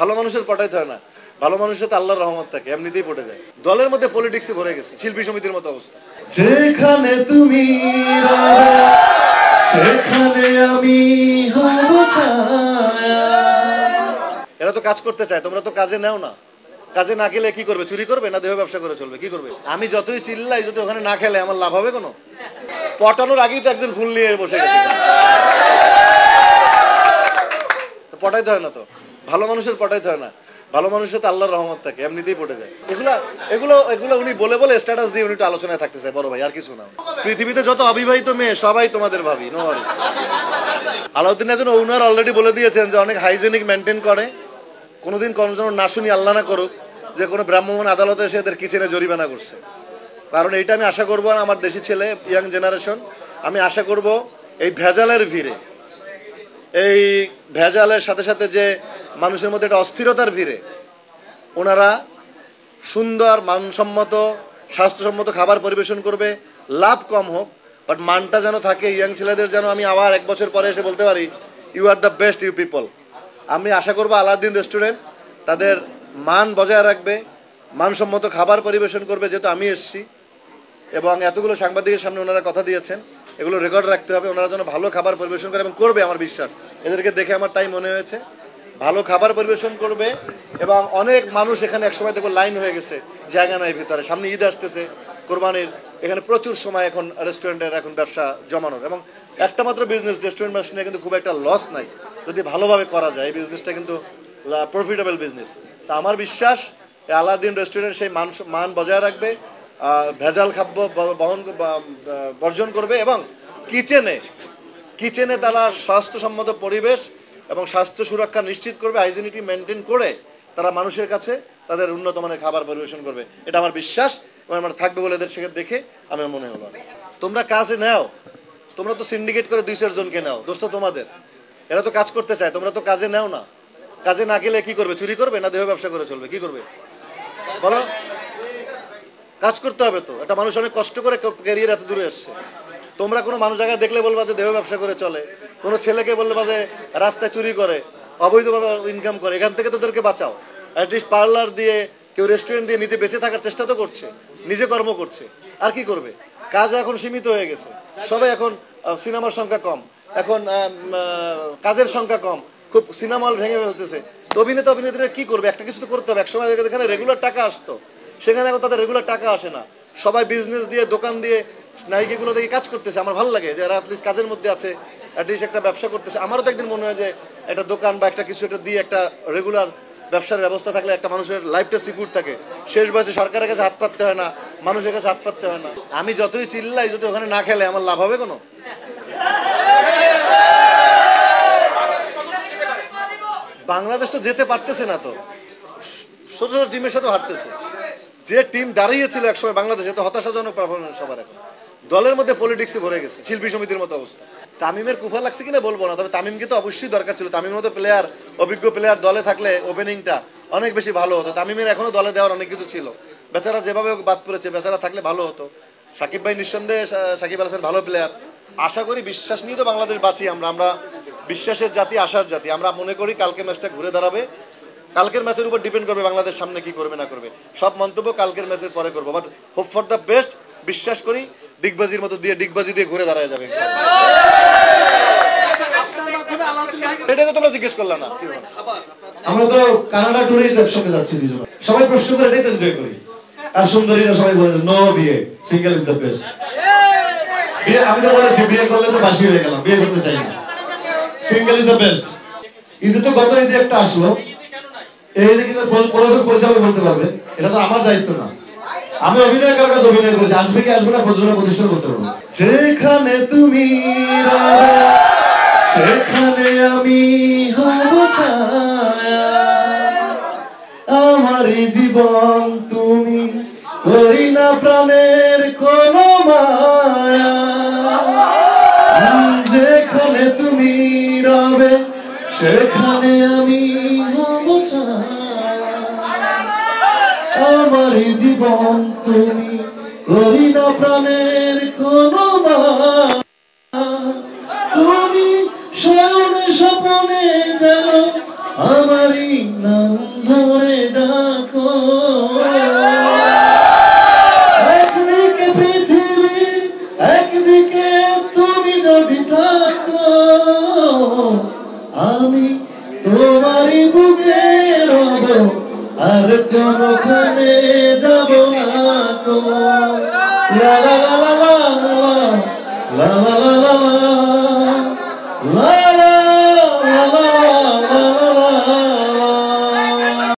ভালো মানুষের পটাইতে হয় না, ভালো মানুষের তো আল্লাহর রহমত থাকে, এমনিতেই পটে যায়। দলের মধ্যে পলিটিক্সে ভরে গেছে, শিল্পী সমিতির মতো অবস্থা। যেখানে তুমি সেখানে আমি হব ছায়া। এরা তো কাজ করতে চায়, তোমরা তো কাজে নেও না। কাজে না খেলে কি করবে? চুরি করবে না দেহ ব্যবসা করে চলবে? কি করবে? আমি যতই চিল্লাই, যদি ওখানে না খেলে আমার লাভ হবে কোনো? পটানোর আগেই তো একজন ফুল নিয়ে বসে গেছে। পটাইতে হয় না তো, ভালো মানুষের পটাইতে হয় না, ভালো মানুষের তো আল্লাহর রহমত থাকে, এমনিতেই পটে যায়। এগুলো উনি বলে বলে স্ট্যাটাস দিয়ে উনি একটু আলোচনায় থাকতে চায়, বড় ভাই, আর কিছু না। পৃথিবীতে যত অবিবাহিত মেয়ে সবাই তোমাদের ভাবি, নো ওয়ারিস। আলাউদ্দিন একজন ওনার অলরেডি বলে দিয়েছেন যে অনেক হাইজেনিক মেনটেন করে। কোনোদিন কোনো যেন না শুনি, আল্লাহ না করুক, যে কোনো ভ্রাম্যমাণ আদালতে এসে এদের কিচেনে জরিমানা করছে। কারণ এইটা আমি আশা করবো, আমার দেশি ছেলে, ইয়াং জেনারেশন, আমি আশা করব এই ভেজালের ভিড়ে, এই ভেজালের সাথে সাথে যে মানুষের মধ্যে একটা অস্থিরতার ভিড়ে ওনারা সুন্দর মানসম্মত স্বাস্থ্যসম্মত খাবার পরিবেশন করবে। লাভ কম হোক, বাট মানটা যেন থাকে। ইয়াং ছেলেদের যেন আমি আবার 1 বছর পরে এসে বলতে পারি, you are the best you people. আমি আশা করবো আলাউদ্দিন রেস্টুরেন্ট তাদের মান বজায় রাখবে, মানসম্মত খাবার পরিবেশন করবে, যেহেতু আমি এসছি। এবং এতগুলো সাংবাদিকের সামনে ওনারা কথা দিয়েছেন, এগুলো রেকর্ড রাখতে হবে। ওনারা যেন ভালো খাবার পরিবেশন করে এবং করবে, আমার বিশ্বাস। এদেরকে দেখে আমার তাই মনে হয়েছে, ভালো খাবার পরিবেশন করবে। এবং অনেক মানুষ এখানে একসময় দেখবো লাইন হয়ে গেছে, জায়গা নাই ভিতরে। সামনে ঈদ আসতেছে, কোরবানির, এখানে প্রচুর সময় এখন রেস্টুরেন্টের এখন ব্যবসা জমানোর। এবং একটা মাত্র বিজনেস, রেস্টুরেন্ট ব্যবসা নিয়ে কিন্তু খুব একটা লস নাই, যদি ভালোভাবে করা যায়। এই বিজনেসটা কিন্তু প্রফিটেবল বিজনেস। তা আমার বিশ্বাস আলাউদ্দিন রেস্টুরেন্ট সেই মান বজায় রাখবে, ভেজাল খাদ্য বর্জন করবে এবং কিচেনে তারা স্বাস্থ্যসম্মত পরিবেশ এবং স্বাস্থ্য সুরক্ষা নিশ্চিত করবে, হাইজিনিটি মেনটেন করে তারা মানুষের কাছে তাদের উন্নত মানের খাবার পরিবেশন করবে। এটা আমার বিশ্বাস এবং আমার থাকবে বলে এদের সেখানে দেখে আমার মনে হলো। তোমরা কাজে নাও, তোমরা তো সিন্ডিকেট করে 2-4 জনকে নাও, দোষ তো তোমাদের। এরা তো কাজ করতে চায়, তোমরা তো কাজে নাও না। কাজে না গেলে কি করবে? চুরি করবে না দেহ ব্যবসা করে চলবে? কি করবে বলো? কাজ করতে হবে তো। একটা মানুষ অনেক কষ্ট করে ক্যারিয়ার এত দূরে এসছে। তোমরা কোনো মানুষ জায়গায় দেখলে বলবা যে দেহ ব্যবসা করে চলে, কোনো ছেলেকে বলবা যে রাস্তায় চুরি করে, অবৈধভাবে ইনকাম করে, এখান থেকে তোদেরকে বাঁচাও। অ্যাটলিস্ট পার্লার দিয়ে, কেউ রেস্টুরেন্ট দিয়ে নিজে বেঁচে থাকার চেষ্টা তো করছে, নিজে কর্ম করছে। আর কি করবে? কাজ এখন সীমিত হয়ে গেছে, সবাই এখন সিনেমার সংখ্যা কম, এখন কাজের সংখ্যা কম, খুব সিনেমা হল ভেঙে ফেলতেছে। তো অভিনেত্রীরা কি করবে? একটা কিছু তো করতে হবে। একসময় এখানে রেগুলার টাকা আসতো, সেখানে এখন তাদের রেগুলার টাকা আসে না। সবাই বিজনেস দিয়ে, দোকান দিয়ে, নায়িকাগুলো দেখে কাজ করতেছে। আমার ভালো লাগে যে এরা অ্যাটলিস্ট কাজের মধ্যে আছে, অ্যাটলিস্ট একটা ব্যবসা করতেছে। আমারও তো একদিন মনে হয় যে একটা দোকান বা একটা কিছু একটা দিয়ে একটা রেগুলার ব্যবসার ব্যবস্থা থাকলে একটা মানুষের লাইফটা সিকিউর থাকে। শেষ বয়সে সরকারের কাছে হাত পাততে হয় না, মানুষের কাছে হাত পাততে হয় না। আমি যতই চিল্লাই, যদি ওখানে না খেলে আমার লাভ হবে কোনো? বাংলাদেশ তো যেতে পারতেছে না, তো ছোট ছোট টিমের সাথে হারতেছে। যে টিম দাঁড়িয়েছিল একসময় বাংলাদেশে, তো হতাশাজনক পারফরমেন্স সবার। এখন দলের মধ্যে পলিটিক্সে ভরে গেছে, শিল্পী সমিতির মতো অবস্থা। তামিমের কুফা লাগছে কিনা বলবো না, তবে তামিমকে তো অবশ্যই দরকার ছিল। তামিমের মতো প্লেয়ার, অভিজ্ঞ প্লেয়ার দলে থাকলে ওপেনিংটা অনেক বেশি ভালো হতো। তামিমের এখনো দলে দেওয়ার অনেক কিছু ছিল। বেচারা যেভাবে বাদ পড়েছে, বেচারা থাকলে ভালো হতো। সাকিব ভাই নিঃসন্দেহে, সাকিব আল হাসান ভালো প্লেয়ার। আশা করি, বিশ্বাস নিয়ে তো বাংলাদেশ বাঁচি আমরা বিশ্বাসের জাতি, আশার জাতি। আমরা মনে করি কালকে ম্যাচটা ঘুরে দাঁড়াবে। কালকের ম্যাচের উপর ডিপেন্ড করবে বাংলাদেশ সামনে কি করবে না করবে। সব মন্তব্য কালকের ম্যাচের পরে করবো, but hope for the best. বিশ্বাস করি ডিগবাজির মতো দিয়ে, ডিগবাজি দিয়ে ঘুরে দাঁড়ায় যাবে। এটা তো তোমরা জিজ্ঞেস করলা না। আমরা তো কানাডা ট্যুরে একসঙ্গে যাচ্ছি দুজন, সবাই প্রশ্ন করে এটাই তো এনজয় করি। আর সুন্দরীরা সবাই বলে নো বিয়ে, সিঙ্গেল ইজ দ্য বেস্ট। বিয়ে আমি তো বলেছি, বিয়ে করলে তো বাসি হয়ে গেলাম, বিয়ে করতে চাই না, সিঙ্গেল ইজ দ্য বেস্ট। ঈদে তো গত ঈদে একটা আসলো, এই দিকে পরিচালনা করতে পারবে, এটা তো আমার দায়িত্ব না। আমি অভিনয় করার কাছে অভিনয় করেছি, আসবে কি আসবে না প্রযোজনা প্রতিষ্ঠা করতে পারবো। যেখানে তুমি সেখানে আমি হব ছায়া, আমারই জীবন তুমি, করি না প্রাণের কোনো মায়া। যেখানে তুমি রবে সেখানে আমি হব ছায়া, আমারই জীবন তুমি, করি না প্রাণের কোনো মায়া। তুমি শয়নে স্বপনে যেন আর কোনখানে যাব না কো লা লা লা লা লা লা লা